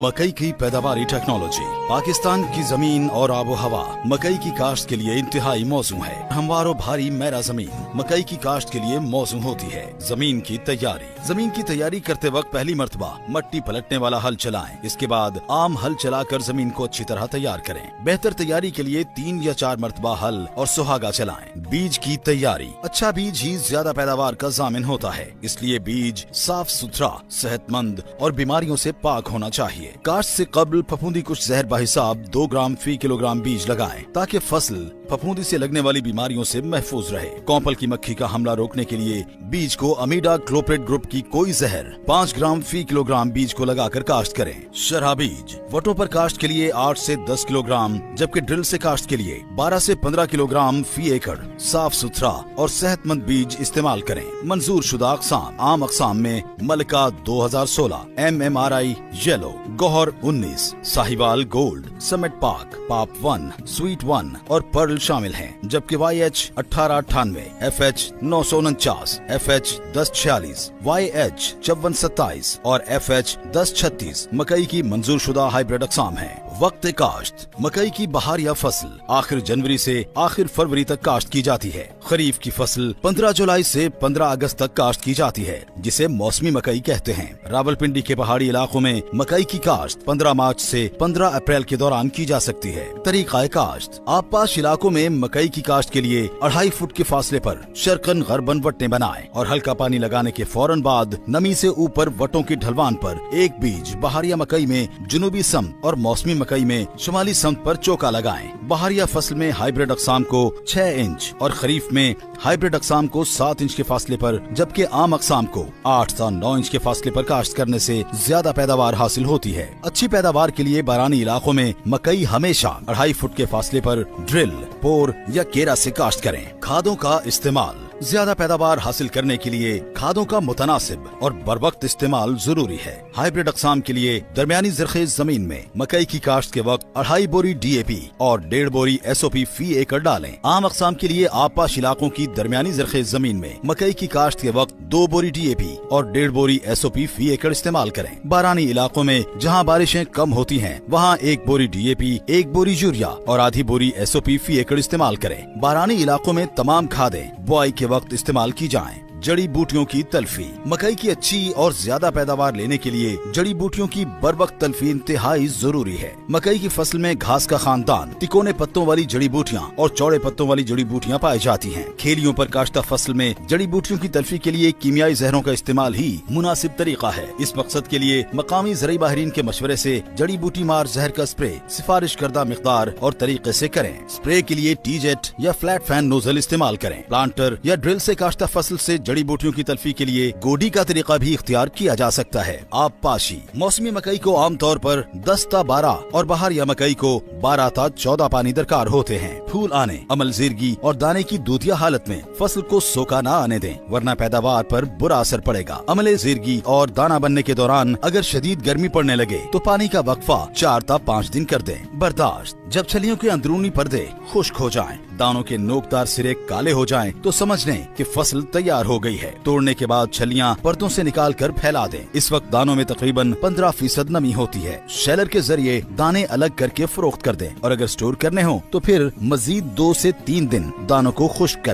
मकई की पैदावारी टेक्नोलॉजी। पाकिस्तान की जमीन और आबो हवा मकई की काश्त के लिए इंतहाई मौजू है। हमवार और भारी मैरा जमीन मकई की काश्त के लिए मौजू होती है। जमीन की तैयारी करते वक्त पहली मर्तबा मट्टी पलटने वाला हल चलाएं। इसके बाद आम हल चलाकर जमीन को अच्छी तरह तैयार करें। बेहतर तैयारी के लिए 3 या 4 मर्तबा हल और सुहागा चलाएं। बीज की तैयारी। अच्छा बीज ही ज्यादा पैदावार का जामिन होता है, इसलिए बीज साफ सुथरा, सेहतमंद और बीमारियों से पाक होना चाहिए। काश्त से कबल फफूंदी कुछ जहर बाहिसाब 2 ग्राम फी किलोग्राम बीज लगाएं, ताकि फसल फफूंदी से लगने वाली बीमारियों से महफूज रहे। कॉम्पल की मक्खी का हमला रोकने के लिए बीज को अमीडा क्लोप्रेट ग्रुप की कोई जहर 5 ग्राम फी किलोग्राम बीज को लगाकर काश्त करें। शरहा बीज वटों पर काश्त के लिए 8 से 10 किलोग्राम, जबकि ड्रिल से काश्त के लिए 12 से 15 किलोग्राम फी एकड़ साफ सुथरा और सेहतमंद बीज इस्तेमाल करें। मंजूर शुदा अक़साम। आम अक़साम में Malika 2016, MMRI yellow, Gauhar 19, Sahiwal gold, summit Pak, पाप 1, स्वीट 1 और पर्ल शामिल हैं, जबकि YH 1898, FH 949, FH 1046, YH 5427 और FH 1036 मकई की मंजूर शुदा हाइब्रिड अक़साम है। वक्त काश्त। मकई की बहारिया फसल आखिर जनवरी से आखिर फरवरी तक काश्त की जाती है। खरीफ की फसल 15 जुलाई से 15 अगस्त तक काश्त की जाती है, जिसे मौसमी मकई कहते हैं। रावलपिंडी के पहाड़ी इलाकों में मकई की काश्त 15 मार्च से 15 अप्रैल के दौरान की जा सकती है। तरीका काश्त। आबपाश इलाकों में मकई की काश्त के लिए 2.5 फुट के फासले पर शरकन गरबन वट्टे बनाएं और हल्का पानी लगाने के फौरन बाद नमी से ऊपर वटों की ढलवान पर एक बीज बहारिया मकई में जुनूबी समत और मौसमी मकई में शुमाली समत पर चौका लगाएं। बहारिया फसल में हाइब्रिड अक़साम को 6 इंच और खरीफ में हाइब्रिड अक़साम को 7 इंच के फासले पर, जबकि आम अक़साम को 8 से 9 इंच के फासले पर काश्त करने से ज्यादा पैदावार हासिल होती है। अच्छी पैदावार के लिए बारानी इलाकों में मकई हमेशा 2.5 फुट के फासले पर ड्रिल, पोर या केरा से काश्त करें। खादों का इस्तेमाल। ज्यादा पैदावार हासिल करने के लिए खादों का मुतनासिब और बरवक्त इस्तेमाल जरूरी है। हाइब्रिड अक़साम के लिए दरमियानी ज़रख़ेज़ जमीन में मकई की काश्त के वक्त 2.5 बोरी DAP और 1.5 बोरी SOP फी एकड़ डालें। आम अक़साम के लिए आबपाश इलाकों की दरमियानी ज़रख़ेज़ जमीन में मकई की काश्त के वक्त 2 बोरी DAP और 1.5 बोरी SOP फी एकड़ इस्तेमाल करें। बारानी इलाकों में जहाँ बारिशें कम होती हैं, वहाँ 1 बोरी DAP, 1 बोरी यूरिया और आधी बोरी SOP फी एकड़ इस्तेमाल करें। बारानी इलाकों में तमाम खादें बुआई के वक्त इस्तेमाल की जाएं। जड़ी बूटियों की तल्फी। मकई की अच्छी और ज्यादा पैदावार लेने के लिए जड़ी बूटियों की बरवक्त तल्फी इंतहाई जरूरी है। मकई की फसल में घास का खानदान, तिकोने पत्तों वाली जड़ी बूटियाँ और चौड़े पत्तों वाली जड़ी बूटियाँ पाई जाती हैं। खेलियों पर काश्ता फसल में जड़ी बूटियों की तल्फी के लिए कीमियाई जहरों का इस्तेमाल ही मुनासिब तरीका है। इस मकसद के लिए मकामी ज़राई माहिरीन के मशवरे से जड़ी बूटी मार जहर का स्प्रे सिफारिश करदा मिकदार और तरीके से करें। स्प्रे के लिए टीजेट या फ्लैट फैन नोजल इस्तेमाल करें। प्लांटर या ड्रिल से काश्ता फसल से जड़ी बूटियों की तल्फी के लिए गोडी का तरीका भी इख्तियार किया जा सकता है। आबपाशी। मौसमी मकई को आमतौर पर 10 ता 12 और बहारिया मकई को 12 ता 14 पानी दरकार होते हैं। फूल आने, अमल ज़ीरगी और दाने की दूधिया हालत में फसल को सोखा न आने दें, वरना पैदावार पर बुरा असर पड़ेगा। अमल ज़ीरगी और दाना बनने के दौरान अगर शदीद गर्मी पड़ने लगे तो पानी का वक्फा 4 ता 5 दिन कर दें। बर्दाश्त। जब छलियों के अंदरूनी पर्दे खुश्क हो जाएं, दानों के नोकदार सिरे काले हो जाएं, तो समझ लें कि फसल तैयार हो गई है। तोड़ने के बाद छलियां पर्दों से निकाल कर फैला दें। इस वक्त दानों में तकरीबन 15% नमी होती है। शेलर के जरिए दाने अलग करके फरोख्त कर दें और अगर स्टोर करने हो तो फिर मजीद 2 से 3 दिन दानों को खुश्क करें।